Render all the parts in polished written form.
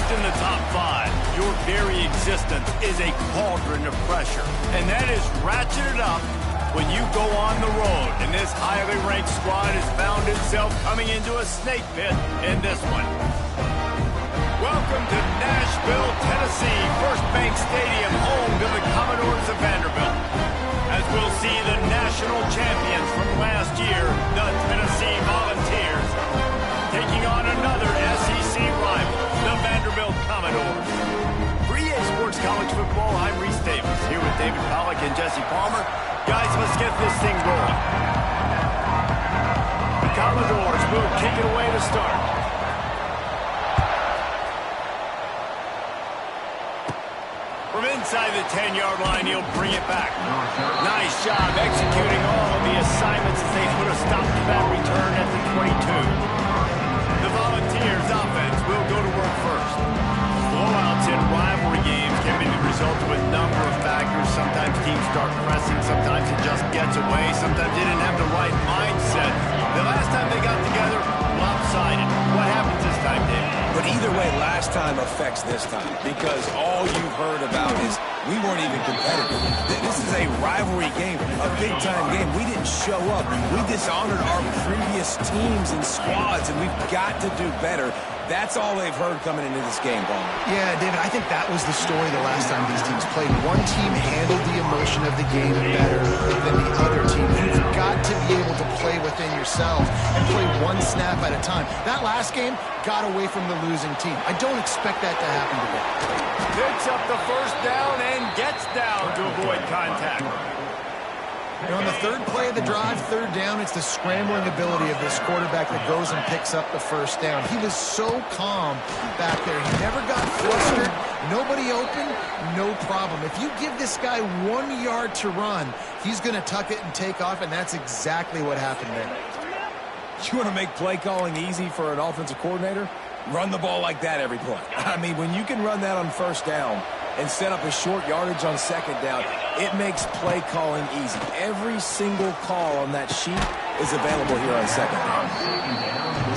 in the top 5, your very existence is a cauldron of pressure. And that is ratcheted up when you go on the road. And this highly ranked squad has found itself coming into a snake pit in this one. Welcome to Nashville, Tennessee, First Bank Stadium, home to the Commodores of Vanderbilt. As we'll see the national champions from last year, the Tennessee Volunteers, taking on another SEC rival, the Vanderbilt Commodores. For EA Sports College Football, I'm Reese Davis, here with David Pollack and Jesse Palmer. Guys, let's get this thing rolling. The Commodores will kick it away to start. From inside the 10-yard line, he'll bring it back. Nice job executing all of the assignments as they put a stop to that return at the 22. The Volunteers offense will go to work first. Blowouts in rivalry games can be the result of a number of factors. Sometimes teams start pressing, sometimes it just gets away, sometimes they didn't have the right mindset. The last time they got together, lopsided. What happens this time, Dave? But either way, last time affects this time because all you've heard about is we weren't even competitive. This is a rivalry game, a big-time game. We didn't show up. We dishonored our previous teams and squads, and we've got to do better. That's all they've heard coming into this game, Palmer. Yeah, David, I think that was the story the last time these teams played. One team handled the emotion of the game better than the other team. You've got to be able to play within yourselves and play one snap at a time. That last game got away from the losing team. I don't expect that to happen today. Picks up the first down and gets down to avoid contact. And on the third play of the drive, third down, it's the scrambling ability of this quarterback that goes and picks up the first down. He was so calm back there. He never got flustered. Nobody open, no problem. If you give this guy 1 yard to run, he's going to tuck it and take off, and that's exactly what happened there. You want to make play calling easy for an offensive coordinator? Run the ball like that every play. I mean, when you can run that on first down and set up a short yardage on second down, it makes play calling easy. Every single call on that sheet is available here on second down.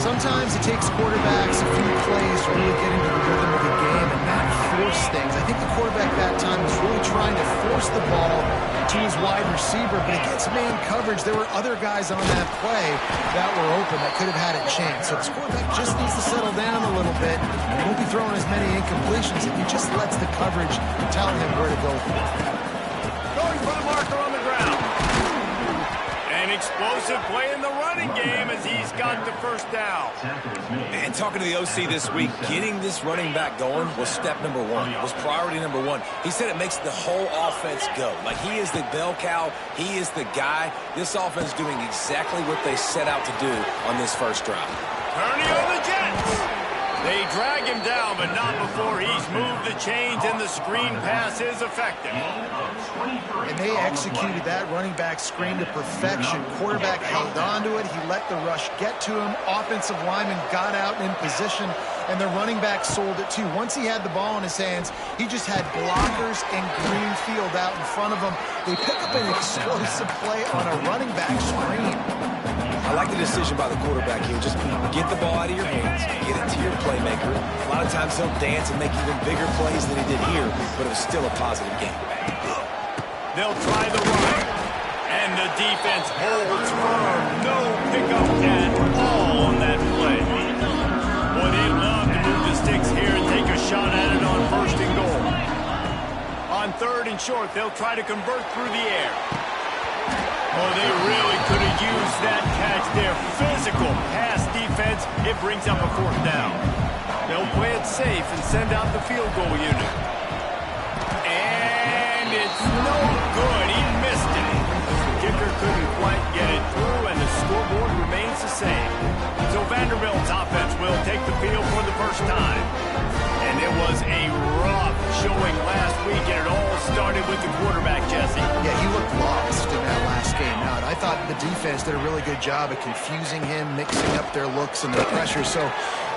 Sometimes it takes quarterbacks a few plays to really get into the rhythm of the game and not force things. I think the quarterback that time was really trying to force the ball to his wide receiver, but against man coverage, there were other guys on that play that were open that could have had a chance. So this quarterback just needs to settle down a little bit. He won't be throwing as many incompletions if he just lets the coverage tell him where to go. Going for the marker on the ground. An explosive play in the running game as he's got the first down. And talking to the OC this week, getting this running back going was step number one, was priority number one. He said it makes the whole offense go. Like he is the bell cow, he is the guy. This offense doing exactly what they set out to do on this first drive. Turning on the Jets. They drag him down, but not before he's moved the chains and the screen pass is effective. And they executed that running back screen to perfection. Quarterback held on to it. He let the rush get to him. Offensive lineman got out in position, and the running back sold it too. Once he had the ball in his hands, he just had blockers and green field out in front of him. They pick up an explosive play on a running back screen. I like the decision by the quarterback here. Just get the ball out of your hands, get it to your playmaker. A lot of times he'll dance and make even bigger plays than he did here, but it was still a positive game. They'll try the run, and the defense holds firm. No pickup at all on that play. Boy, they'd love to move the sticks here and take a shot at it on first and goal. On third and short, they'll try to convert through the air. Oh, they really could have used that catch there. Physical pass defense. It brings up a fourth down. They'll play it safe and send out the field goal unit. And it's no good. He missed it. The kicker couldn't quite get it through, and the scoreboard remains the same. So Vanderbilt's offense will take the field for the first time. And it was a rough showing last week, and it all started with the quarterback, Jesse. Yeah, he looked lost in that last game out. I thought the defense did a really good job of confusing him, mixing up their looks and their pressure. So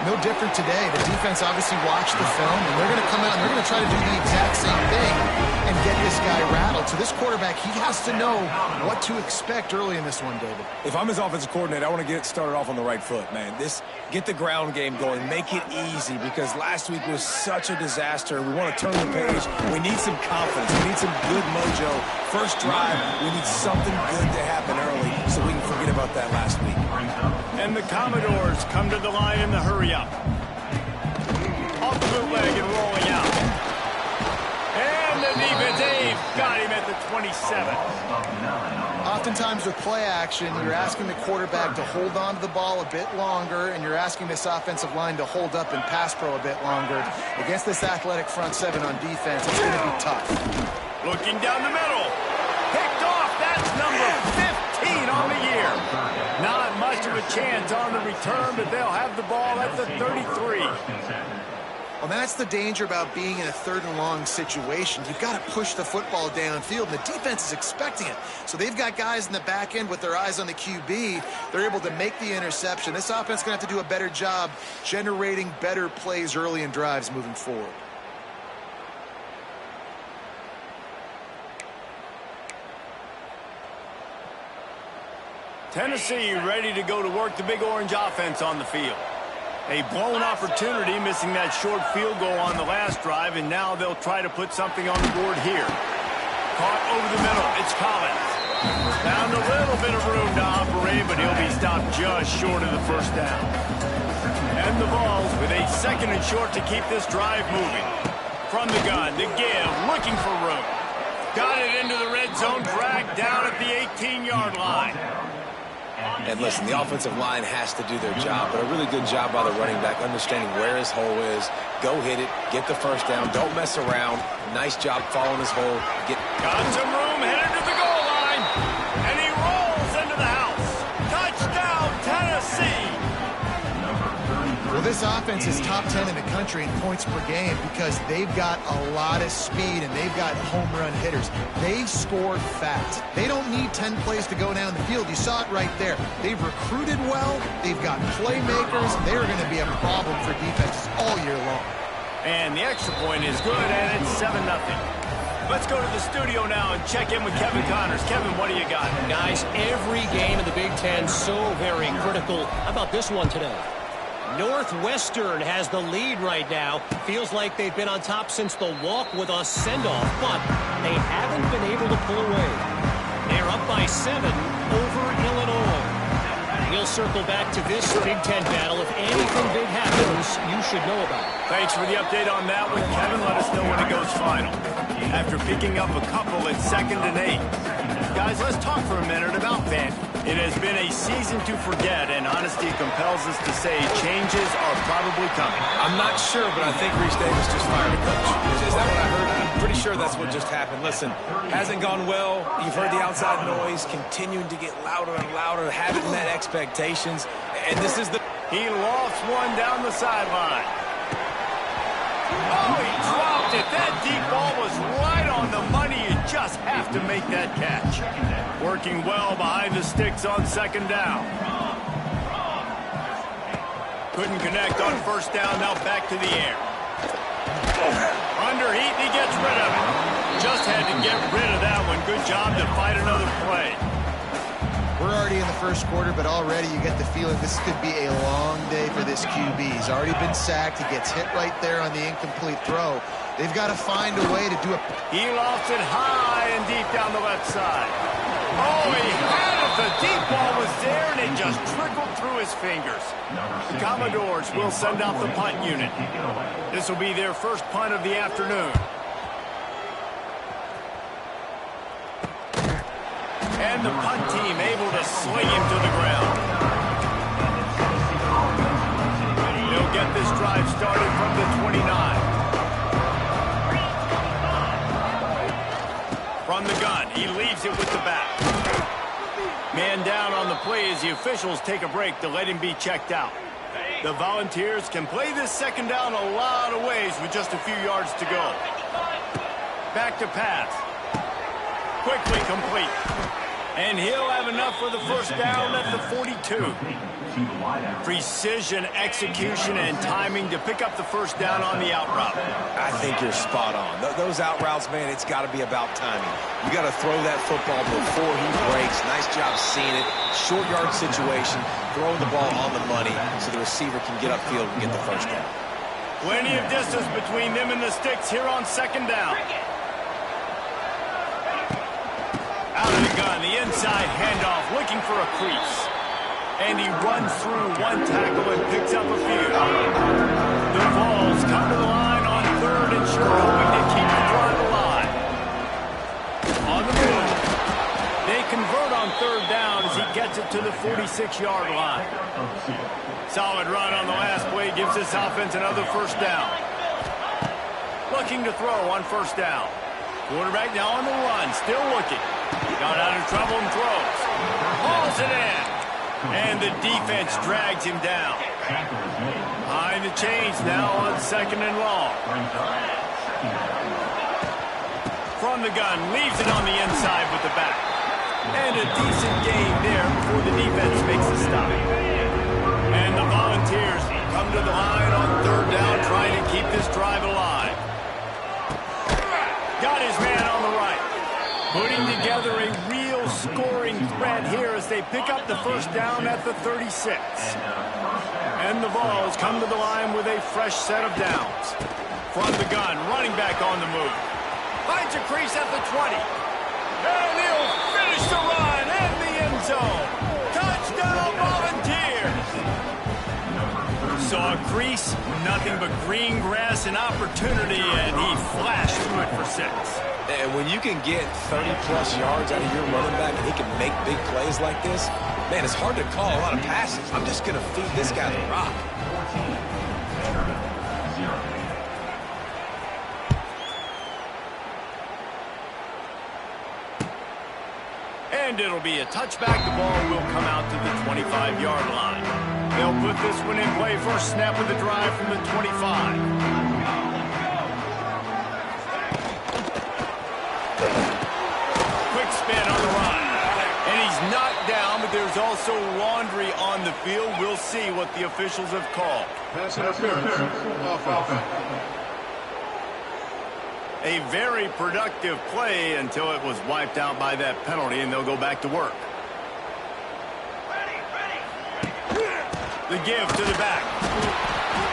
no different today. The defense obviously watched the film, and they're going to come out and they're going to try to do the exact same thing and get this guy rattled. So So this quarterback, he has to know what to expect early in this one, David. If I'm his offensive coordinator, I want to get started off on the right foot, man. Get the ground game going. Make it easy because last week was such a disaster. We want to turn the page. We need some confidence. We need some good mojo. First drive, we need something good to happen early so we can forget about that last week. And the Commodores come to the line in the hurry-up. Off the bootleg and rolling out. And the defense, Dave got him at the 27. Oftentimes with play action, you're asking the quarterback to hold on to the ball a bit longer, and you're asking this offensive line to hold up in pass pro a bit longer. Against this athletic front seven on defense, it's going to be tough. Looking down the middle. Picked off. That's number 15 on the year. Not much of a chance on the return, but they'll have the ball at the 33. Well, that's the danger about being in a third and long situation. You've got to push the football downfield, and the defense is expecting it. So they've got guys in the back end with their eyes on the QB. They're able to make the interception. This offense is going to have to do a better job generating better plays early in drives moving forward. Tennessee ready to go to work the Big Orange offense on the field. A blown opportunity, missing that short field goal on the last drive, and now they'll try to put something on the board here. Caught over the middle. It's Collins. Found a little bit of room to operate, but he'll be stopped just short of the first down. And the Vols with a second and short to keep this drive moving. From the gun, to give, looking for room. Got it into the red zone, dragged down at the 18-yard line. And listen, the offensive line has to do their job, but a really good job by the running back, understanding where his hole is. Go hit it, get the first down, don't mess around. Nice job following his hole. Got some room, headed to the goal line, and he rolls into the house. Touchdown, Tennessee! Well, this offense is top 10 in the country in points per game because they've got a lot of speed and they've got home run hitters. They score fast. They don't need 10 plays to go down the field. You saw it right there. They've recruited well. They've got playmakers. They're going to be a problem for defenses all year long. And the extra point is good, and it's 7-0. Let's go to the studio now and check in with Kevin Connors. Kevin, what do you got? Guys, every game in the Big Ten so very critical. How about this one today? Northwestern has the lead right now. Feels like they've been on top since the walk with a send-off, but they haven't been able to pull away. They're up by 7 over Illinois. We'll circle back to this Big Ten battle. If anything big happens, you should know about it. Thanks for the update on that one, Kevin. Let us know when it goes final. After picking up a couple at 2nd and 8. Guys, let's talk for a minute about Vandy. It has been a season to forget, and honesty compels us to say changes are probably coming. I'm not sure, but I think Reese Davis just fired a coach. Is that what I heard? I'm pretty sure that's what just happened. Listen, hasn't gone well. You've heard the outside noise, continuing to get louder and louder, haven't met expectations, and this is the... He lost one down the sideline. Oh, he dropped it. That deep ball was right on the money. You just have to make that catch. Working well behind the sticks on 2nd down. Couldn't connect on 1st down. Now back to the air. Under heat, he gets rid of it. Just had to get rid of that one. Good job to fight another play. We're already in the first quarter, but already you get the feeling this could be a long day for this QB. He's already been sacked. He gets hit right there on the incomplete throw. They've got to find a way to do it. He lost it high and deep down the left side. Oh, he had it. The deep ball was there, and it just trickled through his fingers. The Commodores will send out the punt unit. This will be their first punt of the afternoon. And the punt team able to sling him to the ground. They'll get this drive started from the 29. From the gun, he leaves it with the back. Man down on the play as the officials take a break to let him be checked out. The Volunteers can play this 2nd down a lot of ways with just a few yards to go. Back to pass. Quickly complete. And he'll have enough for the first down at the 42. Precision, execution, and timing to pick up the first down on the out route. I think you're spot on. Those out routes, man, it's got to be about timing. You got to throw that football before he breaks. Nice job seeing it. Short yard situation, throwing the ball on the money so the receiver can get upfield and get the first down. Plenty of distance between them and the sticks here on second down. Out of the gun, the inside handoff, looking for a crease. And he runs through one tackle and picks up a few. The Vols come to the line on third and short, hoping to keep the drive alive. On the move. They convert on third down as he gets it to the 46-yard line. Solid run on the last play gives this offense another first down. Looking to throw on first down. Quarterback now on the run, still looking. Got out of trouble and throws. Hauls it in. And the defense drags him down. Behind the chains now on second and long. From the gun, leaves it on the inside with the back. And a decent gain there before the defense makes a stop. And the Volunteers come to the line on third down, trying to keep this drive alive. Got his man on the right. Putting together a real scoring threat here as they pick up the first down at the 36. And the Vols come to the line with a fresh set of downs. From the gun, running back on the move. Finds a crease at the 20. And he'll finish the run in the end zone. Touchdown, Volunteers! Saw a crease, nothing but green grass and opportunity, and he flashed through it for 6. And when you can get 30-plus yards out of your running back and he can make big plays like this, man, it's hard to call a lot of passes. I'm just going to feed this guy the rock. And it'll be a touchback. The ball will come out to the 25-yard line. They'll put this one in play. First snap of the drive from the 25. Spin on the run. And he's knocked down, but there's also laundry on the field. We'll see what the officials have called. Pass interference. Offense. A very productive play until it was wiped out by that penalty, and they'll go back to work. The give to the back.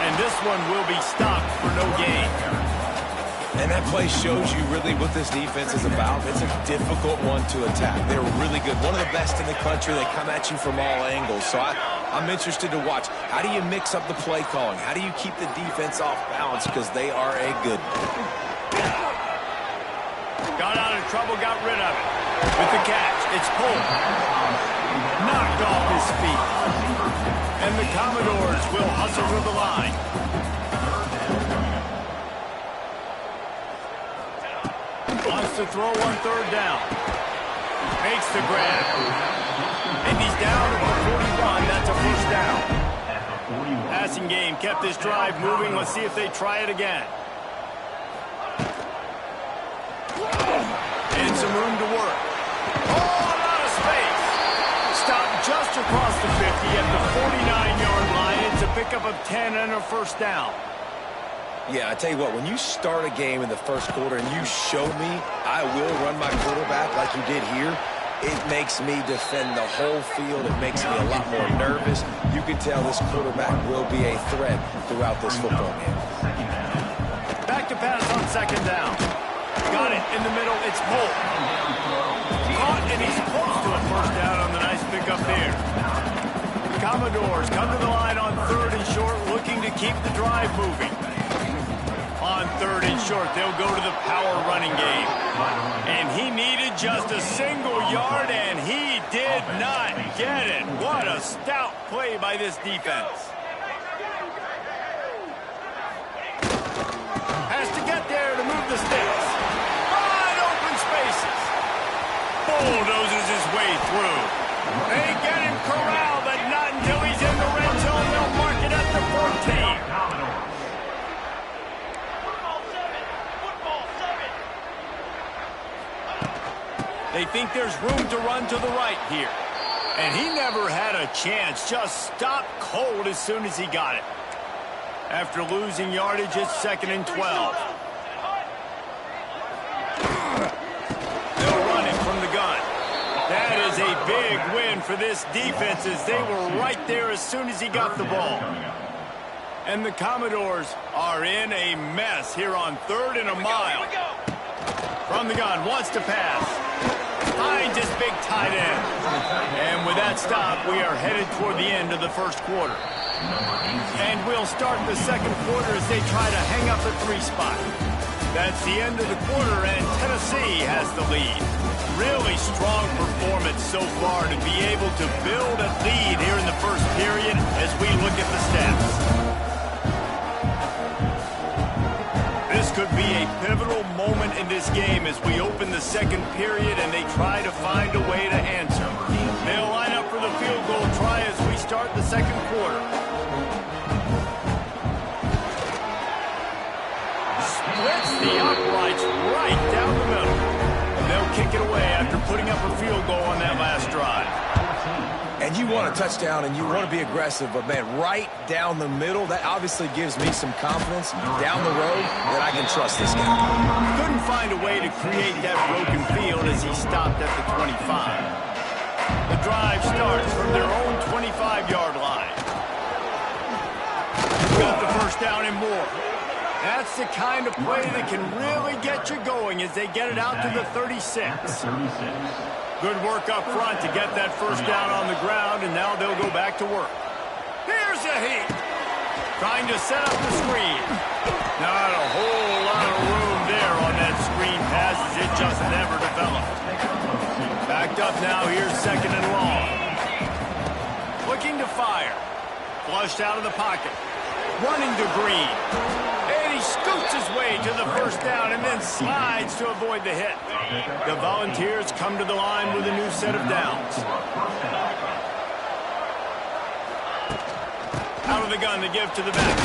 And this one will be stopped for no gain. And that play shows you really what this defense is about. It's a difficult one to attack. They're really good. One of the best in the country. They come at you from all angles. So I'm interested to watch. How do you mix up the play calling? How do you keep the defense off balance? Because they are a good one. Got out of trouble, got rid of it. With the catch, it's pulled. Knocked off his feet. And the Commodores will hustle to the line. Wants to throw on third down. Makes the grab. And he's down at the 41. That's a first down. Passing game kept this drive moving. Let's see if they try it again. And some room to work. Oh, a lot of space. Stopped just across the 50 at the 49-yard line. It's a pickup of 10 and a first down. Yeah, I tell you what, when you start a game in the first quarter and you show me I will run my quarterback like you did here, it makes me defend the whole field. It makes me a lot more nervous. You can tell this quarterback will be a threat throughout this football game. Back to pass on second down. Got it in the middle. It's pulled. Caught, and he's close to a first down on the nice pickup there. The Commodores come to the line on third and short, looking to keep the drive moving. On third and short, they'll go to the power running game. And he needed just a single yard, and he did not get it. What a stout play by this defense. Has to get there to move the sticks. Wide open spaces. Bulldozes his way through. They get him corralled, but not until he's in the red zone. They'll mark it at the 14. They think there's room to run to the right here. And he never had a chance. Just stopped cold as soon as he got it. After losing yardage, it's 2nd and 12. They'll run it from the gun. That is a big win for this defense as they were right there as soon as he got the ball. And the Commodores are in a mess here on 3rd and a mile. From the gun, wants to pass. Finds his big tight end. And with that stop, we are headed toward the end of the first quarter. And we'll start the second quarter as they try to hang up the 3 spot. That's the end of the quarter, and Tennessee has the lead. Really strong performance so far to be able to build a lead here in the first period as we look at the stats. This could be a pivotal moment in this game as we open the second period and they try to find a way to answer. They'll line up for the field goal try as we start the second quarter. Splits the uprights right down the middle. And they'll kick it away after putting up a field goal on that last drive. And you want a touchdown and you want to be aggressive, but man, right down the middle, that obviously gives me some confidence down the road that I can trust this guy. Couldn't find a way to create that broken field as he stopped at the 25. The drive starts from their own 25-yard line. Got the first down and more. That's the kind of play that can really get you going as they get it out to the 36. Good work up front to get that first down on the ground, and now they'll go back to work. Here's a heat. Trying to set up the screen. Not a whole lot of room there on that screen pass as it just never developed. Backed up now, here's 2nd and long. Looking to fire. Flushed out of the pocket. Running to Green. And he scoots his way to the first down and then slides to avoid the hit. The Volunteers come to the line with a new set of downs. Out of the gun to give to the back.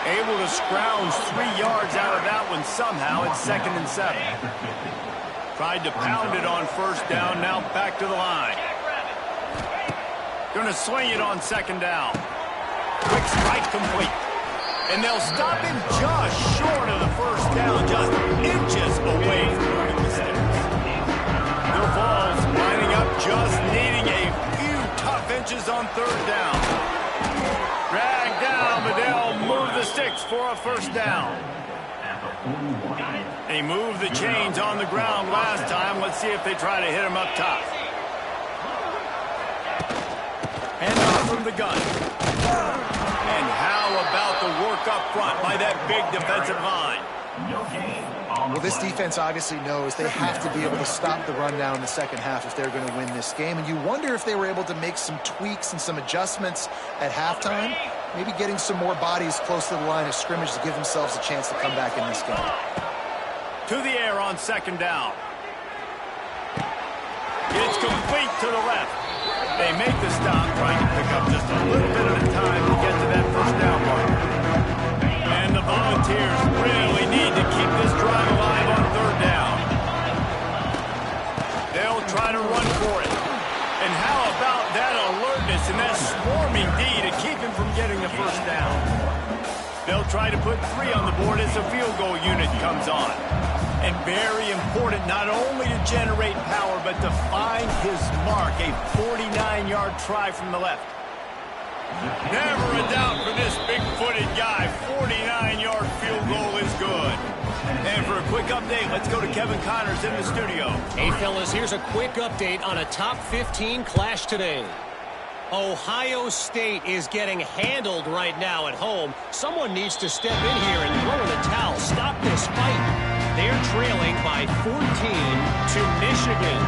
Able to scrounge 3 yards out of that one somehow. It's 2nd and 7. Tried to pound it on first down, now back to the line. Gonna swing it on 2nd down. Quick strike complete. And they'll stop him just short of the first down, just inches away from moving the sticks. The Vols lining up, just needing a few tough inches on 3rd down. Dragged down, but they'll move the sticks for a first down. They moved the chains on the ground last time. Let's see if they try to hit him up top. And off from the gun. And how about the work up front by that big defensive line? Well, this defense obviously knows they have to be able to stop the run now in the second half if they're going to win this game. And you wonder if they were able to make some tweaks and some adjustments at halftime, maybe getting some more bodies close to the line of scrimmage to give themselves a chance to come back in this game. To the air on 2nd down. It's complete to the left. They make the stop, trying to pick up just a little bit at a time to get to that first down mark. And the Volunteers really need to keep this drive alive on 3rd down. They'll try to run for it. And how about that alertness and that swarming D to keep him from getting the first down? They'll try to put 3 on the board as the field goal unit comes on. And very important not only to generate power, but to find his mark, a 49-yard try from the left. Never a doubt for this big-footed guy. 49-yard field goal is good. And for a quick update, let's go to Kevin Connors in the studio. Hey, fellas, here's a quick update on a top 15 clash today. Ohio State is getting handled right now at home. Someone needs to step in here and throw in the towel. Stop this fight. They're trailing by 14 to Michigan.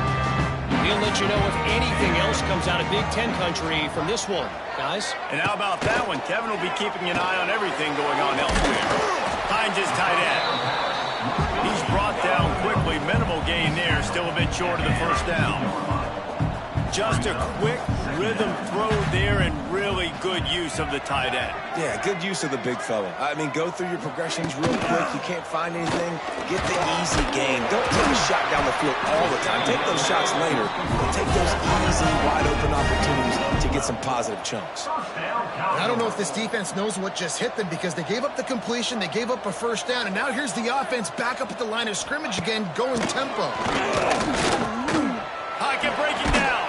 We'll let you know if anything else comes out of Big Ten country from this one, guys. And how about that one? Kevin will be keeping an eye on everything going on elsewhere. Finds his tight end. He's brought down quickly. Minimal gain there. Still a bit short of the first down. Just a quick rhythm throw there and really good use of the tight end. Yeah, good use of the big fella. I mean, go through your progressions real quick. You can't find anything, get the easy gain. Don't take a shot down the field all the time. Take those shots later, but take those easy, wide-open opportunities to get some positive chunks. I don't know if this defense knows what just hit them because they gave up the completion, they gave up a first down, and now here's the offense back up at the line of scrimmage again, going tempo. Pocket breaking down.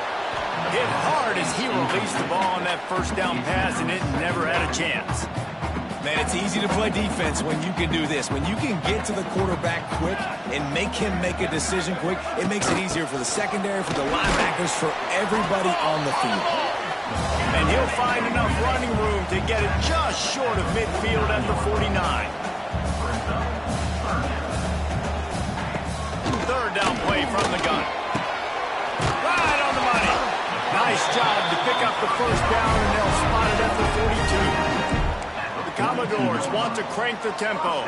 Hit hard as he released the ball on that first down pass, and it never had a chance. Man, it's easy to play defense when you can do this. When you can get to the quarterback quick and make him make a decision quick, it makes it easier for the secondary, for the linebackers, for everybody on the field. And he'll find enough running room to get it just short of midfield at the 49. Third down play from the gun. Right on the money. Nice job to pick up the first down, and they'll spot it at the 42. The Commodores want to crank the tempo.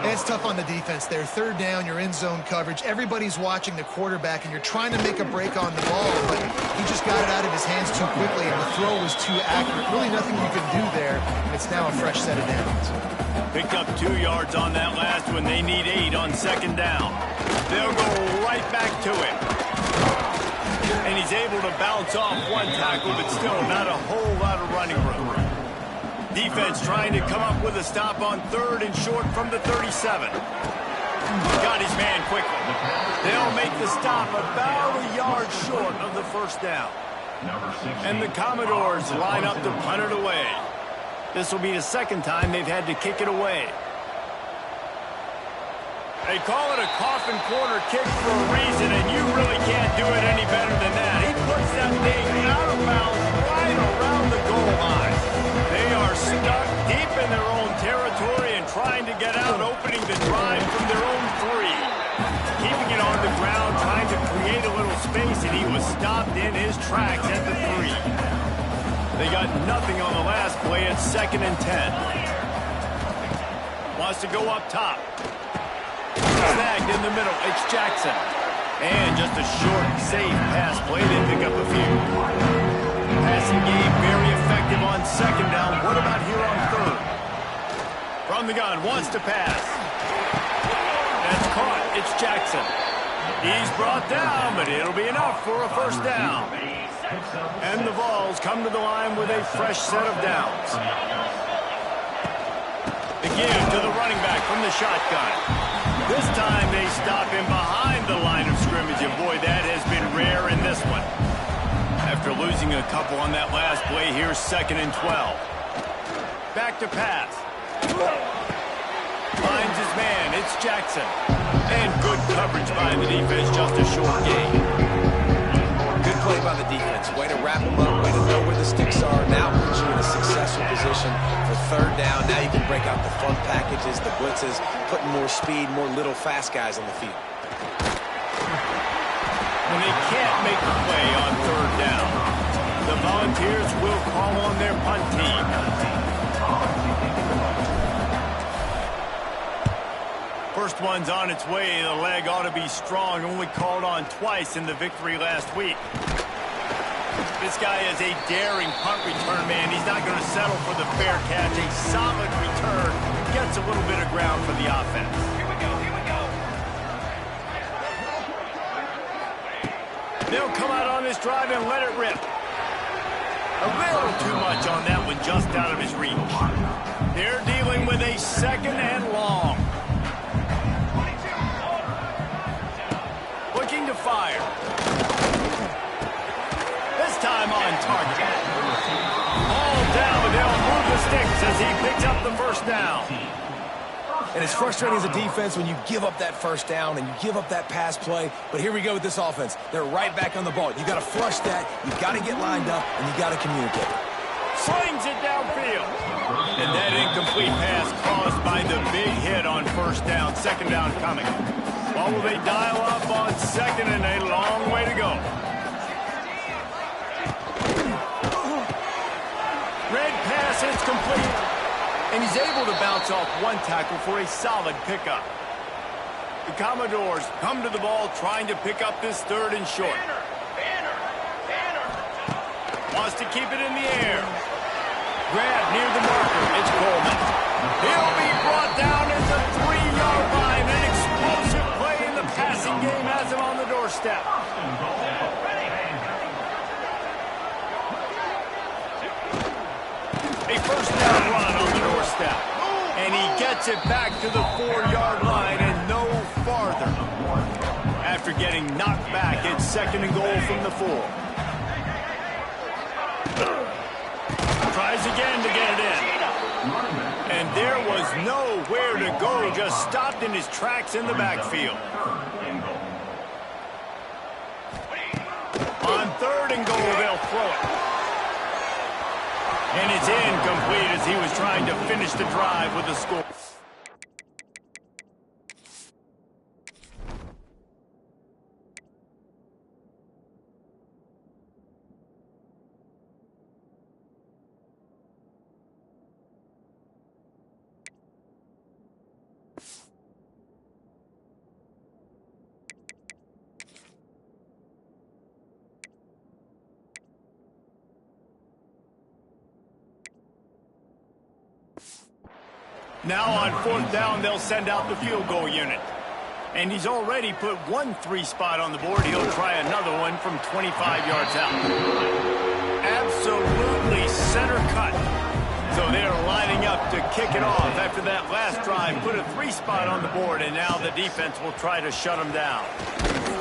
It's tough on the defense there. Third down, you're in zone coverage. Everybody's watching the quarterback, and you're trying to make a break on the ball, but he just got it out of his hands too quickly, and the throw was too accurate. Really nothing you can do there. It's now a fresh set of downs. Picked up 2 yards on that last one. They need 8 on second down. They'll go right back to it. And he's able to bounce off one tackle, but still not a whole lot of running room. Defense trying to come up with a stop on third and short from the 37. Got his man quickly. They'll make the stop about a yard short of the first down. And the Commodores line up to punt it away. This will be the second time they've had to kick it away. They call it a coffin corner kick for a reason, and you really can't do it any better than that. He puts that thing out of bounds right around the goal line. They are stuck deep in their own territory and trying to get out, opening the drive from their own 3. Keeping it on the ground, trying to create a little space, and he was stopped in his tracks at the 3. They got nothing on the last play at 2nd and 10. Wants to go up top. Snagged in the middle. It's Jackson. And just a short, safe pass play. They pick up a few. Passing game very effective on second down. What about here on third? From the gun. Wants to pass. That's caught. It's Jackson. He's brought down, but it'll be enough for a first down. And the Vols come to the line with a fresh set of downs. The give to the running back from the shotgun. This time they stop him behind the line of scrimmage, and boy, that has been rare in this one. After losing a couple on that last play, here's 2nd and 12. Back to pass. Finds his man, it's Jackson. And good coverage by the defense, just a short gain. Good play by the defense. Way to wrap them up, way to know where the sticks are. Now puts you in a successful position for third down. Now you can break out the front packages, the blitzes, putting more speed, more little fast guys on the field. When they can't make the play on third down, the Volunteers will call on their punt team. First one's on its way. The leg ought to be strong. Only called on twice in the victory last week. This guy is a daring punt return man. He's not going to settle for the fair catch. A solid return. Gets a little bit of ground for the offense. Here we go. They'll come out on this drive and let it rip. A little too much on that one, just out of his reach. They're dealing with a 2nd and long. Looking to fire. This time on target. All down, but they'll move the sticks as he picks up the first down. And it's frustrating as a defense when you give up that first down and you give up that pass play. But here we go with this offense. They're right back on the ball. You got to flush that. You got to get lined up, and you got to communicate. Slings it downfield. And that incomplete pass caused by the big hit on first down. Second down coming. What will they dial up on second, and a long way to go. Red pass is complete. And he's able to bounce off one tackle for a solid pickup. The Commodores come to the ball trying to pick up this third and short. Wants to keep it in the air. Grab near the marker. It's Coleman. He'll be brought down at the 3-yard line. An explosive play in the passing game has him on the doorstep. A first down run on the doorstep. And he gets it back to the 4-yard line and no farther. After getting knocked back, it's 2nd and goal from the 4. Tries again to get it in. And there was nowhere to go, just stopped in his tracks in the backfield. On 3rd and goal, they'll throw it. And it's incomplete as he was trying to finish the drive with a score. Now on 4th down, they'll send out the field goal unit. And he's already put 1 3-spot on the board. He'll try another one from 25 yards out. Absolutely center cut. So they're lining up to kick it off after that last drive. Put a 3-spot on the board, and now the defense will try to shut him down.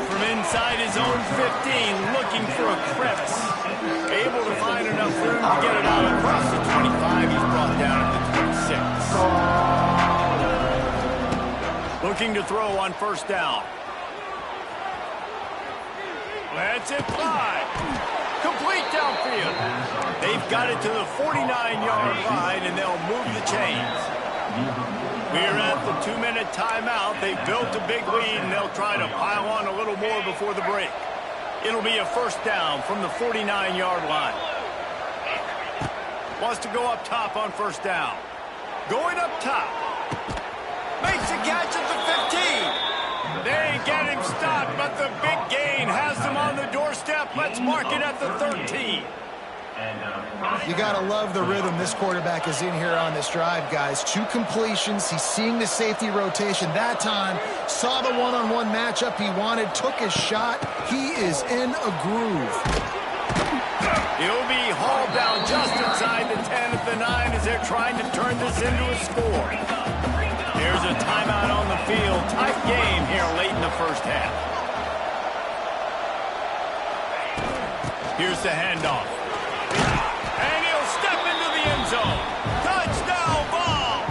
From inside his own 15, looking for a crevice. Able to find enough room to get it out across the 25. He's brought down at the 26. Looking to throw on 1st down. Lets it fly. Complete downfield. They've got it to the 49-yard line, and they'll move the chains. We're at the 2-minute timeout. They've built a big lead, and they'll try to pile on a little more before the break. It'll be a 1st down from the 49-yard line. Wants to go up top on 1st down. Going up top. Makes a catch at the 15. They get him stopped, but the big gain has them on the doorstep. Let's mark it at the 13. You got to love the rhythm this quarterback is in here on this drive, guys. 2 completions. He's seeing the safety rotation. That time, saw the one-on-one matchup he wanted, took his shot. He is in a groove. He'll be hauled down just inside the 10 at the 9 as they're trying to turn this into a score. Here's a timeout on the field. Tight game here late in the 1st half. Here's the handoff. And he'll step into the end zone. Touchdown ball!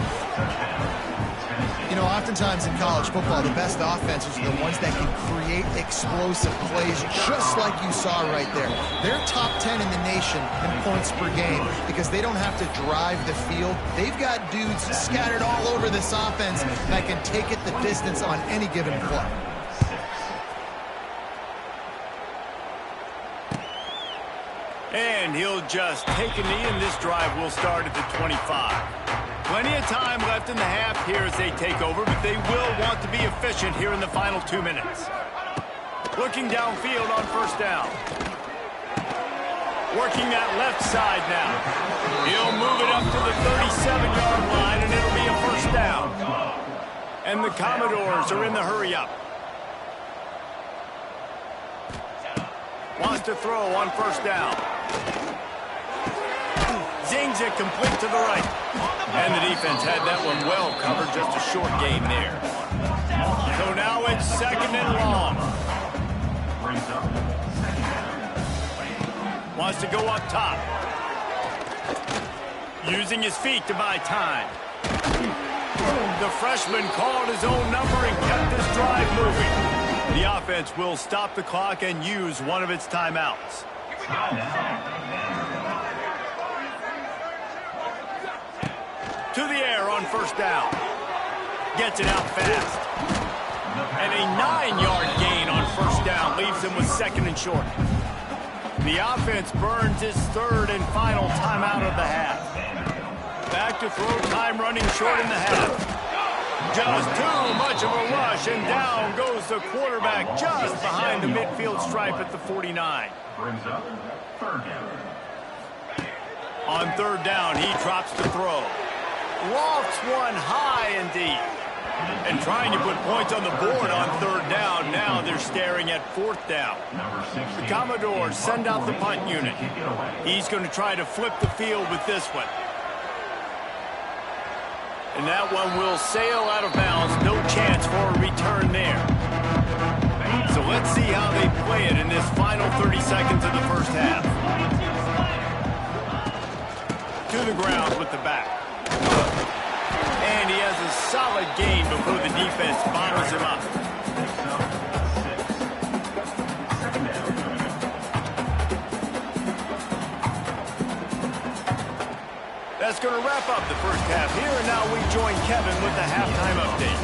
You know, oftentimes in college football, the best offenses are the ones that can create explosive plays, just like you saw right there. They're top 10 in the nation in points per game because they don't have to drive the field. They've got dudes scattered all over this offense that can take it the distance on any given play. And he'll just take a knee, and this drive will start at the 25. Plenty of time left in the half here as they take over, but they will want to be efficient here in the final 2 minutes. Looking downfield on 1st down. Working that left side now. He'll move it up to the 37-yard line, and it'll be a 1st down. And the Commodores are in the hurry-up. Wants to throw on 1st down. Zings it complete to the right. And the defense had that one well covered, just a short gain there. So now it's 2nd and long. Wants to go up top. Using his feet to buy time. The freshman called his own number and kept this drive moving. The offense will stop the clock and use one of its timeouts. To the air on 1st down. Gets it out fast. And a 9-yard gain on 1st down leaves him with 2nd and short. The offense burns its 3rd and final timeout of the half. Back to throw time running short in the half. Just too much of a rush, and down goes the quarterback just behind the midfield stripe at the 49. Brings up 3rd down. On third down, he drops the throw. Lofts one high and deep. And trying to put points on the board on third down. Now they're staring at fourth down. The Commodores send out the punt unit. He's going to try to flip the field with this one. And that one will sail out of bounds. No chance for a return there. So let's see how they play it in this final 30 seconds of the first half. To the ground with the back. And he has a solid gain before the defense bottles him up. That's going to wrap up the first half here, and now we join Kevin with the halftime update.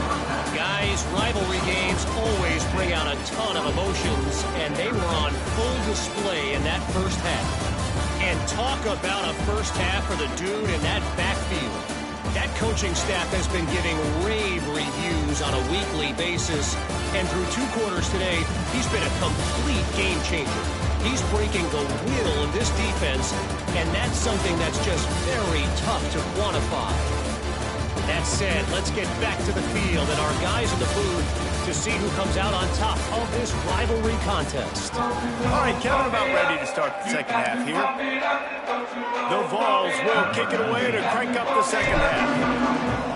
Guys, rivalry games always bring out a ton of emotions, and they were on full display in that first half. And talk about a first half for the dude in that backfield. That coaching staff has been giving rave reviews on a weekly basis, and through 2 quarters today, he's been a complete game changer. He's breaking the will of this defense, and that's something that's just very tough to quantify. That said, let's get back to the field and our guys in the booth to see who comes out on top of this rivalry contest. All right, Kevin, about ready to start the second half here. The Vols will kick it away to crank up the second half.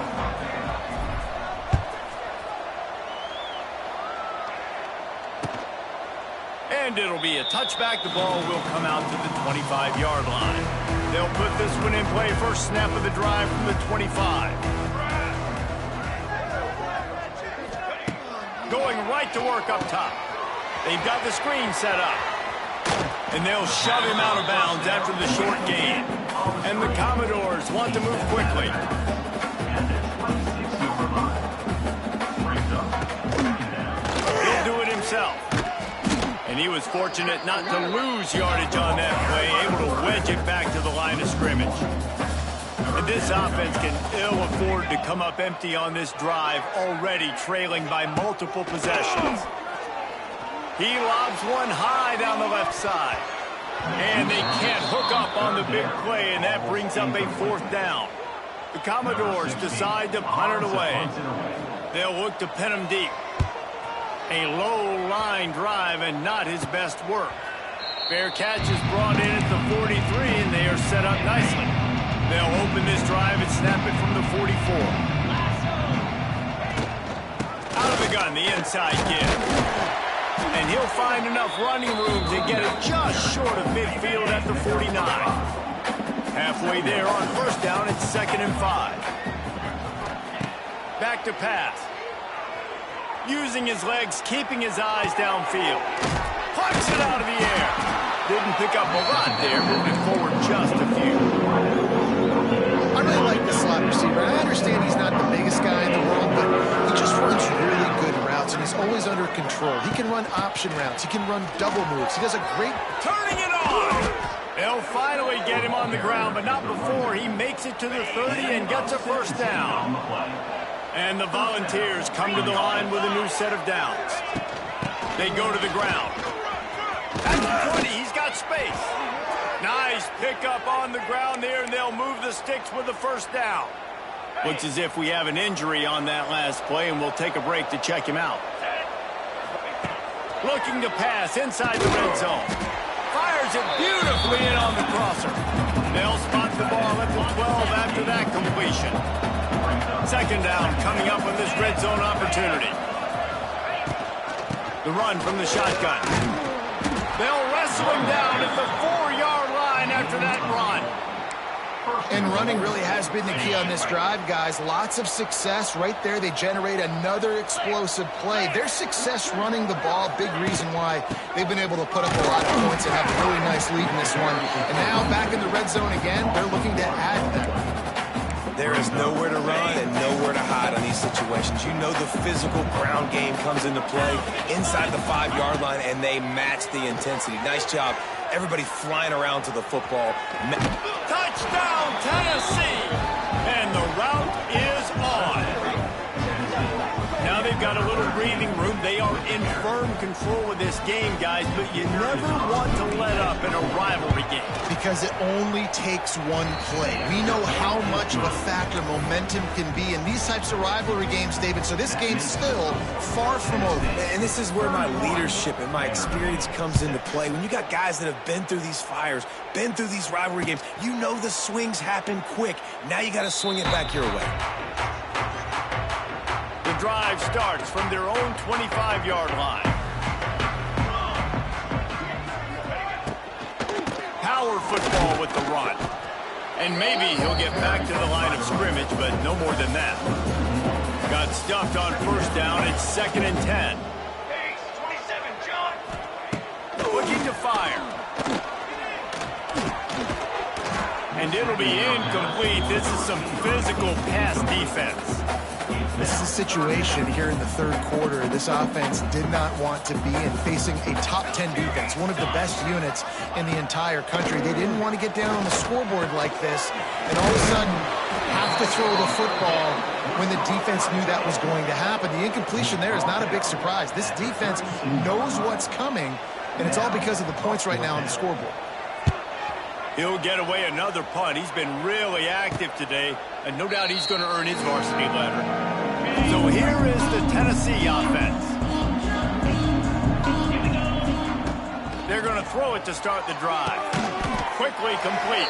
And it'll be a touchback. The ball will come out to the 25-yard line. They'll put this one in play. First snap of the drive from the 25. Going right to work up top. They've got the screen set up. And they'll shove him out of bounds after the short gain. And the Commodores want to move quickly. He'll do it himself. And he was fortunate not to lose yardage on that play, able to wedge it back to the line of scrimmage. And this offense can ill afford to come up empty on this drive, already trailing by multiple possessions. He lobs one high down the left side. And they can't hook up on the big play, and that brings up a fourth down. The Commodores decide to punt it away. They'll look to pin him deep. A low line drive and not his best work. Fair catch is brought in at the 43, and they are set up nicely. They'll open this drive and snap it from the 44. Out of the gun, the inside give. And he'll find enough running room to get it just short of midfield at the 49. Halfway there on first down, it's 2nd and 5. Back to pass. Using his legs, keeping his eyes downfield. Punch it out of the air. Didn't pick up a lot there, moving forward just a few. I really like this slot receiver. I understand he's not the biggest guy in the world, but he just runs really good routes, and he's always under control. He can run option routes. He can run double moves. He does a great... Turning it on! They'll finally get him on the ground, but not before he makes it to the 30 and gets a first down. And the Volunteers come to the line with a new set of downs. They go to the ground. At the 20, he's got space. Nice pickup on the ground there, and they'll move the sticks with the first down. Looks as if we have an injury on that last play, and we'll take a break to check him out. Looking to pass inside the red zone. Fires it beautifully in on the crosser. They'll spot the ball at the 12 after that completion. 2nd down coming up on this red zone opportunity. The run from the shotgun. They'll wrestle him down at the 4-yard line after that run. And running really has been the key on this drive, guys. Lots of success right there. They generate another explosive play. Their success running the ball, big reason why they've been able to put up a lot of points and have a really nice lead in this one. And now back in the red zone again, they're looking to add them. There is nowhere to run and nowhere to hide on these situations. You know the physical ground game comes into play inside the 5-yard line, and they match the intensity. Nice job. Everybody flying around to the football. Touchdown, Tennessee! And the route is on. Now they've got a little breathing room. They are in firm control of this game, guys, but you never want to let up in a rivalry game. Because it only takes one play. We know how much of a factor momentum can be in these types of rivalry games, David, so this game's still far from over. And this is where my leadership and my experience comes into play. When you got guys that have been through these fires, been through these rivalry games, you know the swings happen quick. Now you got to swing it back your way. The drive starts from their own 25-yard line. Power football with the run. And maybe he'll get back to the line of scrimmage, but no more than that. Got stuffed on first down. It's 2nd and 10. Hey, 27, John. Looking to fire. And it'll be incomplete. This is some physical pass defense. This is a situation here in the third quarter this offense did not want to be in, facing a top 10 defense, one of the best units in the entire country. They didn't want to get down on the scoreboard like this and all of a sudden have to throw the football when the defense knew that was going to happen. The incompletion there is not a big surprise. This defense knows what's coming, and it's all because of the points right now on the scoreboard. He'll get away another punt. He's been really active today, and no doubt he's going to earn his varsity letter. So here is the Tennessee offense. They're going to throw it to start the drive. Quickly complete.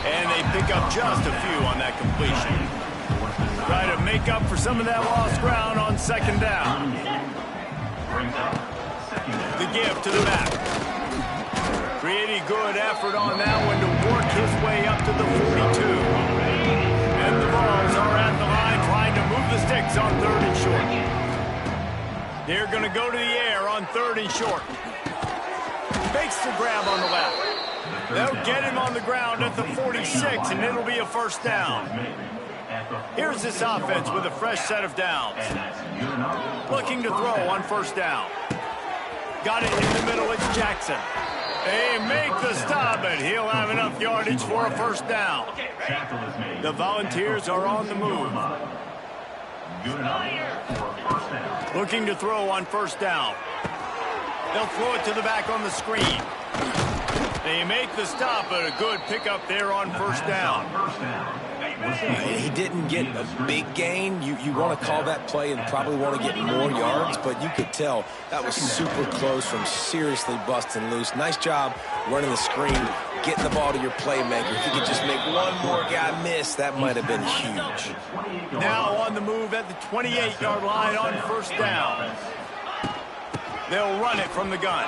And they pick up just a few on that completion. Try to make up for some of that lost ground on 2nd down. The give to the back. Pretty good effort on that one to work his way up to the 42. And the Vols are at the line trying to move the sticks on 3rd and short. They're going to go to the air on 3rd and short. Makes the grab on the left. They'll get him on the ground at the 46, and it'll be a first down. Here's this offense with a fresh set of downs. Looking to throw on first down. Got it in the middle, it's Jackson. They make the stop, and he'll have enough yardage for a first down. The Volunteers are on the move. Looking to throw on first down. They'll throw it to the back on the screen. They make the stop, but a good pickup there on first down. He didn't get a big gain. You want to call that play and probably want to get more yards, but you could tell that was super close from seriously busting loose. Nice job running the screen, getting the ball to your playmaker. If you could just make one more guy miss, that might have been huge. Now on the move at the 28-yard line on first down. They'll run it from the gun.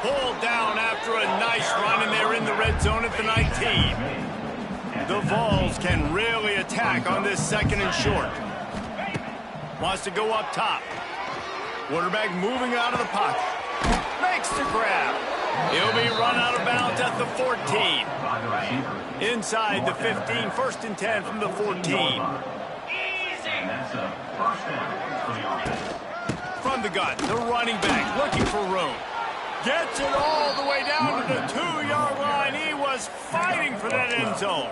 Pulled down after a nice run, and they're in the red zone at the 19. The Vols can really attack on this 2nd and short. Wants to go up top. Quarterback moving out of the pocket. Makes the grab. He'll be run out of bounds at the 14. Inside the 15, 1st and 10 from the 14. From the gun, the running back looking for room. Gets it all the way down to the 2-yard line. He was fighting for that end zone.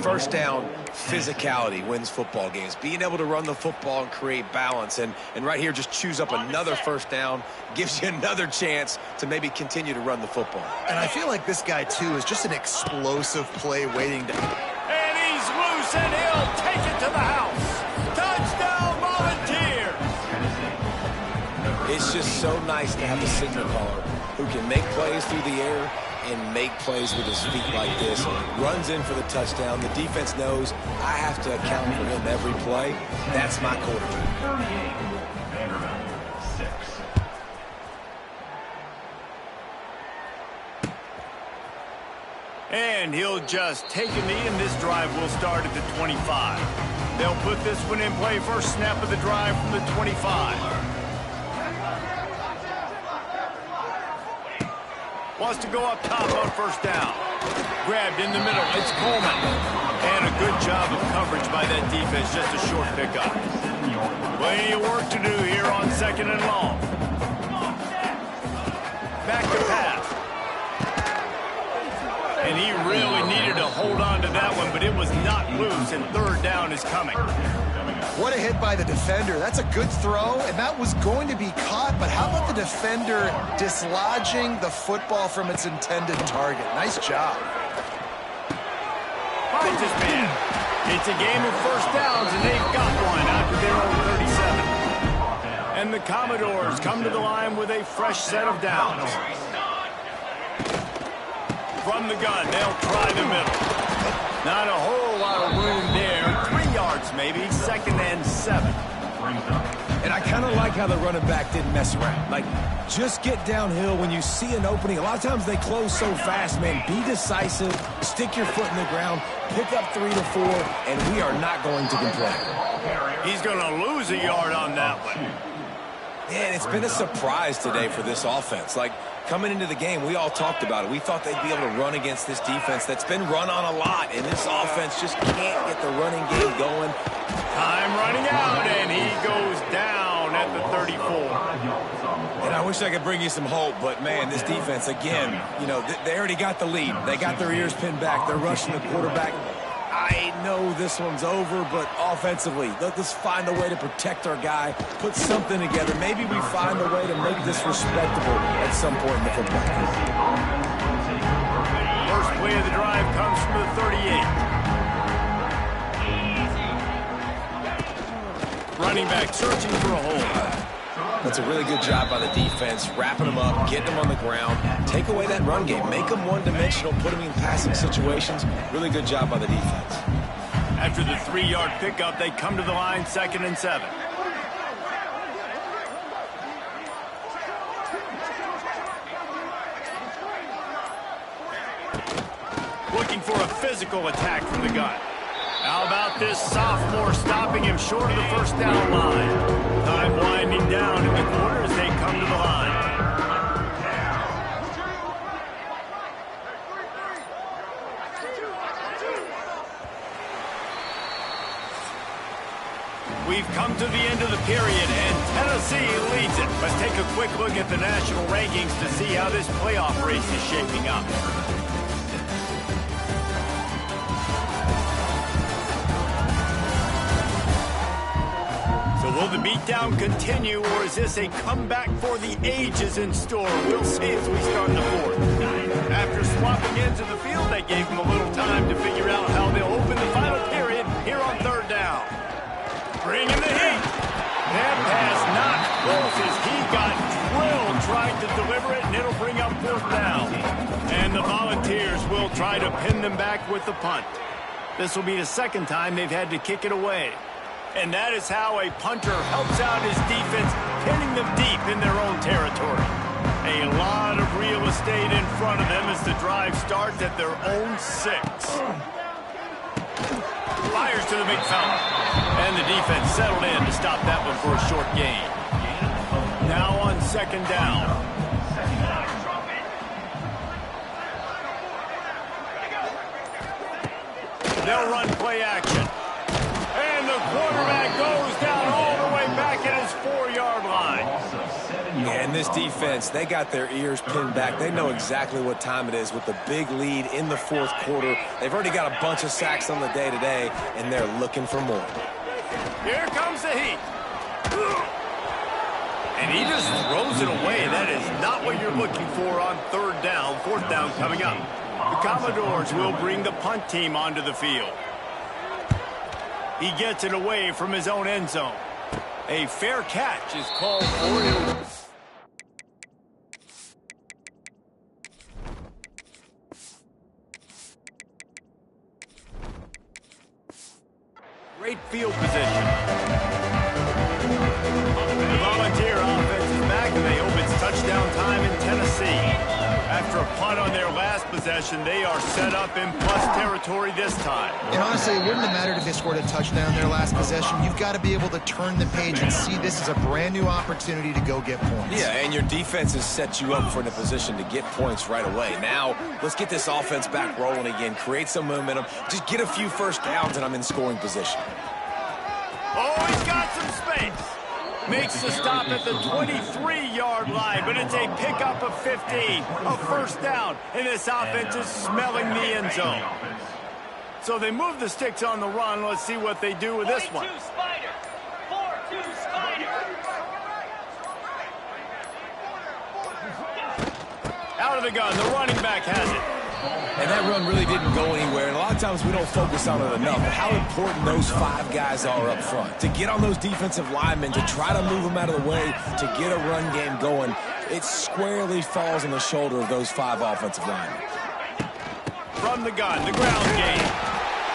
First down, physicality wins football games. Being able to run the football and create balance. And right here, just choose up another first down. Gives you another chance to maybe continue to run the football. And I feel like this guy, too, is just an explosive play waiting to... And he's loose, and he'll take it to the house. Touchdown, Volunteers! It's just so nice to have a signal caller who can make plays through the air and make plays with his feet like this. Runs in for the touchdown. The defense knows I have to account for him every play. That's my quarterback. And he'll just take a knee, and this drive will start at the 25. They'll put this one in play. First snap of the drive from the 25. Wants to go up top on first down. Grabbed in the middle. It's Coleman. And a good job of coverage by that defense. Just a short pickup. Plenty of work to do here on 2nd and long. Back to pass. And he really needed to hold on to that one, but it was not loose, and 3rd down is coming. What a hit by the defender. That's a good throw, and that was going to be caught, but how about the defender dislodging the football from its intended target? Nice job. Finds his man. It's a game of first downs, and they've got one after their own 37. And the Commodores come to the line with a fresh set of downs. From the gun, they'll try the middle. Not a whole lot of room there. 3 yards maybe, 2nd and 7. And I kind of like how the running back didn't mess around. Like, just get downhill when you see an opening. A lot of times they close so fast, man. Be decisive, stick your foot in the ground, pick up 3 to 4, and we are not going to complain. He's going to lose a yard on that one. Man, it's been a surprise today for this offense. Like, coming into the game, we all talked about it. We thought they'd be able to run against this defense that's been run on a lot, and this offense just can't get the running game going. Time running out, and he goes down at the 34. And I wish I could bring you some hope, but, man, this defense, again, you know, they already got the lead. They got their ears pinned back. They're rushing the quarterback. I know this one's over, but offensively, let's find a way to protect our guy, put something together. Maybe we find a way to make this respectable at some point in the football game. First play of the drive comes from the 38. Running back searching for a hole. That's a really good job by the defense, wrapping them up, getting them on the ground. Take away that run game. Make them one-dimensional, put them in passing situations. Really good job by the defense. After the 3-yard pickup, they come to the line, 2nd and 7. Looking for a physical attack from the gun. How about this sophomore stopping him short of the first down line? Time winding down in the quarter as they come to the line. We've come to the end of the period, and Tennessee leads it. Let's take a quick look at the national rankings to see how this playoff race is shaping up. Will the beatdown continue, or is this a comeback for the ages in store? We'll see as we start the fourth. After swapping into the field, they gave him a little time to figure out how they'll open the final period here on 3rd down. Bring in the heat. That pass not close as he got drilled trying to deliver it, and it'll bring up 4th down. And the Volunteers will try to pin them back with the punt. This will be the 2nd time they've had to kick it away. And that is how a punter helps out his defense, pinning them deep in their own territory. A lot of real estate in front of them as the drive starts at their own 6. Fires to the big fella. And the defense settled in to stop that one for a short gain. Now on 2nd down. They'll run play action. And the quarterback goes down all the way back at his 4-yard line. And this defense, they got their ears pinned back. They know exactly what time it is with the big lead in the 4th quarter. They've already got a bunch of sacks on the day today, and they're looking for more. Here comes the heat. And he just throws it away. That is not what you're looking for on 3rd down. 4th down coming up. The Commodores will bring the punt team onto the field. He gets it away from his own end zone. A fair catch is called for him. Great field position. The Volunteer offense is back, and they hope it's touchdown time in Tennessee. After a punt on their last possession, they are set up in plus territory this time. And honestly, it wouldn't have mattered if they scored a touchdown their last possession. You've got to be able to turn the page and see this as a brand new opportunity to go get points. Yeah, and your defense has set you up for a position to get points right away. Now, let's get this offense back rolling again, create some momentum, just get a few first downs, and I'm in scoring position. Oh, he's got some space. Makes the stop at the 23-yard line, but it's a pickup of 15, a first down, and this offense is smelling the end zone. So they move the sticks on the run. Let's see what they do with this one. Out of the gun, the running back has it. And that run really didn't go anywhere, and a lot of times we don't focus on it enough, how important those 5 guys are up front. To get on those defensive linemen, to try to move them out of the way, to get a run game going, it squarely falls on the shoulder of those 5 offensive linemen. From the gun, the ground game.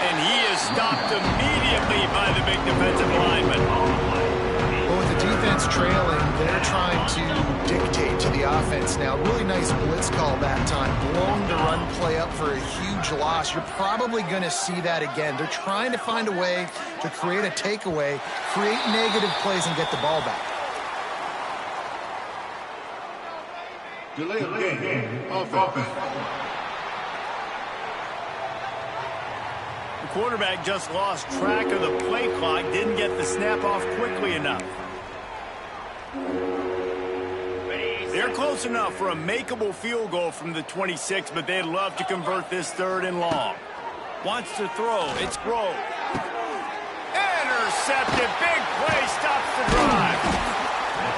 And he is stopped immediately by the big defensive lineman. Well, with the defense trailing, they're trying to dictate to the offense now. Really nice blitz call that time. Blowing the run play up for a huge loss. You're probably going to see that again. They're trying to find a way to create a takeaway, create negative plays, and get the ball back. Delay of game. Offense. The quarterback just lost track of the play clock, didn't get the snap off quickly enough. They're close enough for a makeable field goal from the 26, but they'd love to convert this 3rd and long. Wants to throw. It's Grove. Intercepted. Big play. Stops the drive.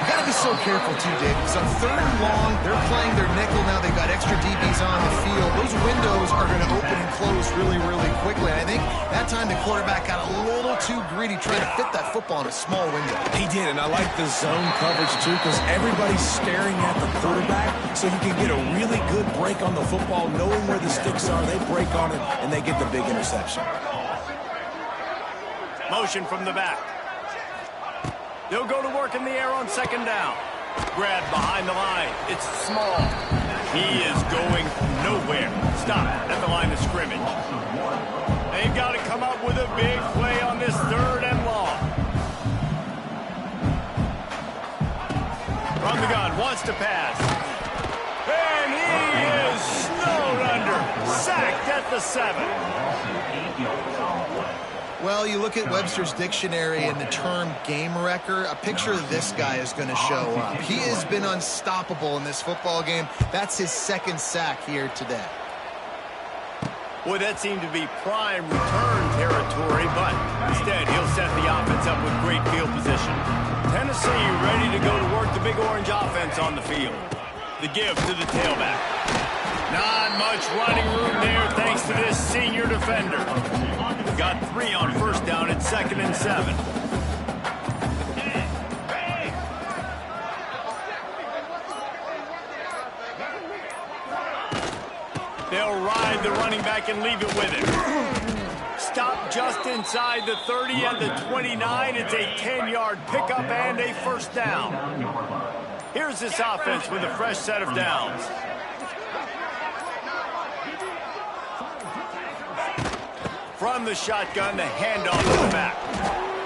You got to be so careful, too, Dave, because on 3rd and long, they're playing their nickel now. They've got extra DBs on the field. Those windows are going to open and close really, really quickly. And I think that time the quarterback got a little too greedy trying to fit that football in a small window. He did, and I like the zone coverage, too, because everybody's staring at the quarterback, so you can get a really good break on the football, knowing where the sticks are. They break on it, and they get the big interception. Motion from the back. They'll go to work in the air on 2nd down. Grab behind the line. It's Small. He is going nowhere. Stop at the line of scrimmage. They've got to come up with a big play on this 3rd and long. From the gun, wants to pass. And he is snowed under. Sacked at the 7. Well, you look at Webster's dictionary and the term game wrecker, a picture of this guy is going to show up. He has been unstoppable in this football game. That's his 2nd sack here today. Boy, that seemed to be prime return territory, but instead he'll set the offense up with great field position. Tennessee ready to go to work the big orange offense on the field. The give to the tailback. Not much running room there thanks to this senior defender. Got 3 on 1st down at 2nd and 7. They'll ride the running back and leave it with him. Stop just inside the 30 and the 29. It's a 10-yard pickup and a 1st down. Here's this offense with a fresh set of downs. From the shotgun, the handoff to the back.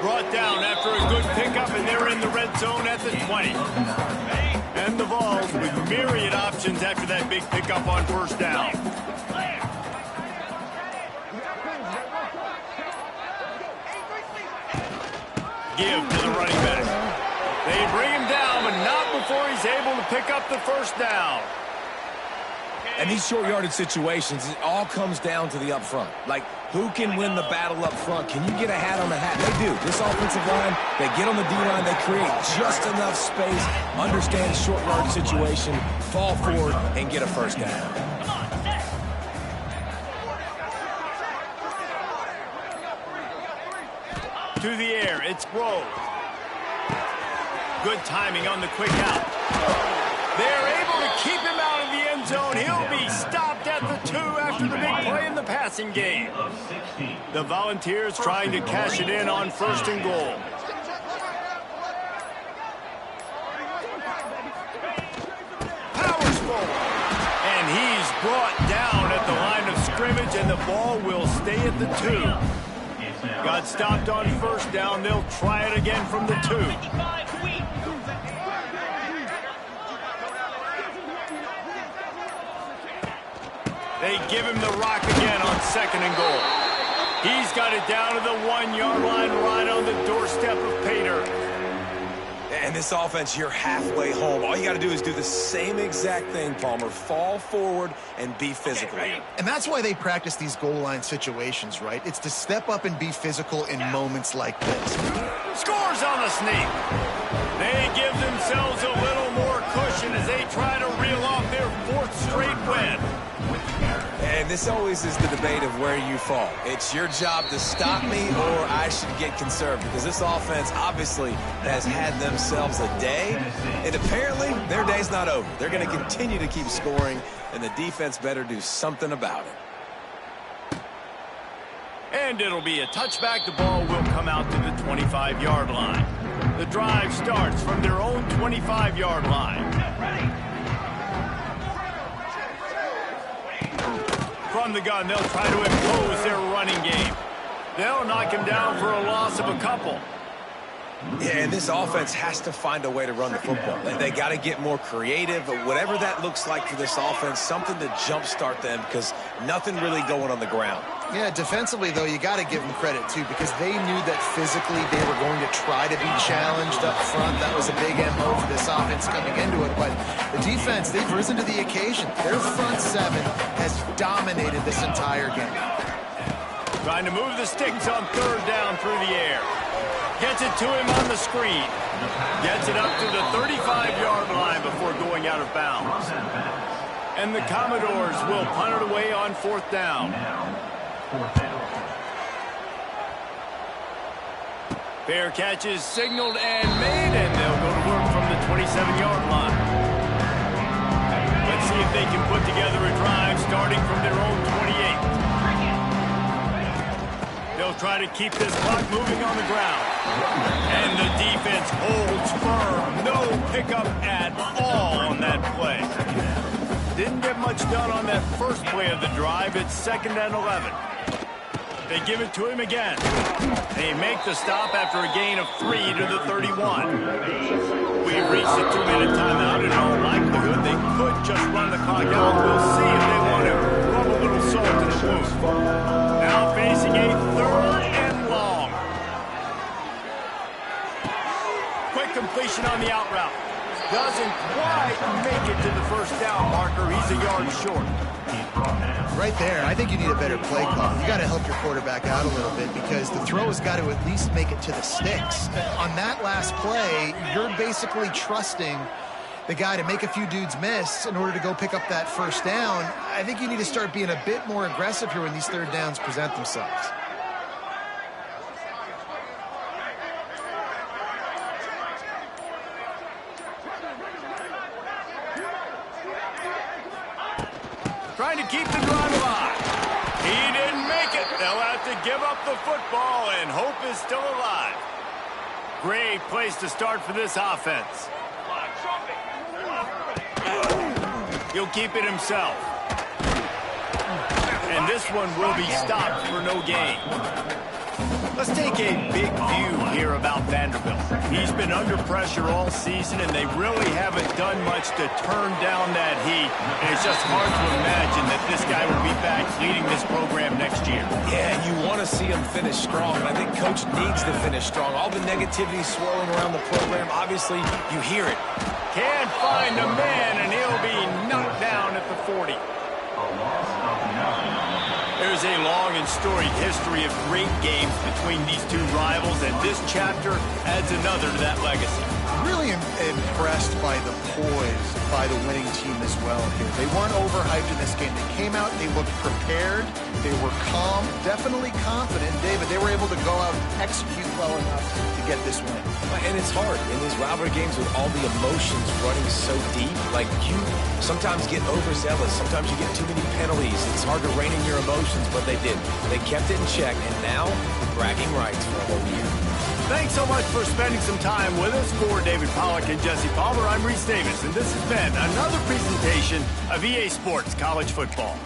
Brought down after a good pickup, and they're in the red zone at the 20. And the Vols with myriad options after that big pickup on 1st down. Give to the running back. They bring him down, but not before he's able to pick up the 1st down. And these short yardage situations, it all comes down to the up front. Like, who can win the battle up front? Can you get a hat on the hat? They do. This offensive line, they get on the D-line, they create just enough space, understand the short yardage situation, fall forward, and get a 1st down. To the air, it's Grove. Good timing on the quick out. They're able to keep him out of the end zone. He'll be stopped at the 2 after the big play in the passing game. The Volunteers trying to cash it in on 1st and goal. Powers forward. And he's brought down at the line of scrimmage, and the ball will stay at the 2. Got stopped on 1st down. They'll try it again from the 2. They give him the rock again on 2nd and goal. He's got it down to the 1-yard line right on the doorstep of Pater. And this offense, you're halfway home. All you got to do is do the same exact thing, Palmer. Fall forward and be physical. And that's why they practice these goal line situations, right? It's to step up and be physical in moments like this. Scores on the sneak. They give themselves a little more cushion as they try to reel off their 4th straight this always is the debate of where you fall. It's your job to stop me or I should get conserved, because this offense obviously has had themselves a day, and apparently their day's not over. They're going to continue to keep scoring, and the defense better do something about it. And it'll be a touchback. The ball will come out to the 25-yard line. The drive starts from their own 25-yard line. From the gun, they'll try to impose their running game. They'll knock him down for a loss of a couple. Yeah, and this offense has to find a way to run the football. They got to get more creative, but whatever that looks like for this offense, something to jumpstart them, because nothing really going on the ground. Yeah, defensively, though, you got to give them credit, too, because they knew that physically they were going to try to be challenged up front. That was a big MO for this offense coming into it. But the defense, they've risen to the occasion. Their front seven has dominated this entire game. Trying to move the sticks on third down through the air. Gets it to him on the screen. Gets it up to the 35-yard line before going out of bounds. And the Commodores will punt it away on fourth down. Fair catch is signaled and made, and they'll go to work from the 27-yard line. Let's see if they can put together a drive starting from their own 28. They'll try to keep this clock moving on the ground. And the defense holds firm. No pickup at all on that play. Didn't get much done on that first play of the drive. It's 2nd and 11. They give it to him again. They make the stop after a gain of 3 to the 31. We've reached the 2-minute timeout. In all likelihood, they could just run the clock out. We'll see if they want to rub a little salt in the wound. Now facing a 3rd and long. Quick completion on the out route. Doesn't quite make it to the first down marker. He's a yard short. Right there, I think you need a better play call. You got to help your quarterback out a little bit, because the throw has got to at least make it to the sticks. On that last play, you're basically trusting the guy to make a few dudes miss in order to go pick up that first down. I think you need to start being a bit more aggressive here when these third downs present themselves. Trying to keep the drive alive. He didn't make it. They'll have to give up the football, and hope is still alive. Great place to start for this offense. He'll keep it himself. And this one will be stopped for no gain. Let's take a big view here about Vanderbilt. He's been under pressure all season, and they really haven't done much to turn down that heat. And it's just hard to imagine that this guy will be back leading this program next year. Yeah, you want to see him finish strong, and I think Coach needs to finish strong. All the negativity swirling around the program, obviously, you hear it. Can't find a man, and he'll be knocked down at the 40. There's a long and storied history of great games between these two rivals, and this chapter adds another to that legacy. Really impressed by the poise by the winning team as well here. They weren't overhyped in this game. They came out, they looked prepared, they were calm, definitely confident. David, they were able to go out and execute well enough to get this win. And it's hard in these rivalry games with all the emotions running so deep. Like, you sometimes get overzealous. Sometimes you get too many penalties. It's hard to rein in your emotions, but they did. They kept it in check, and now bragging rights for a whole year. Thanks so much for spending some time with us. For David Pollack and Jesse Palmer, I'm Reese Davis, and this has been another presentation of EA Sports College Football.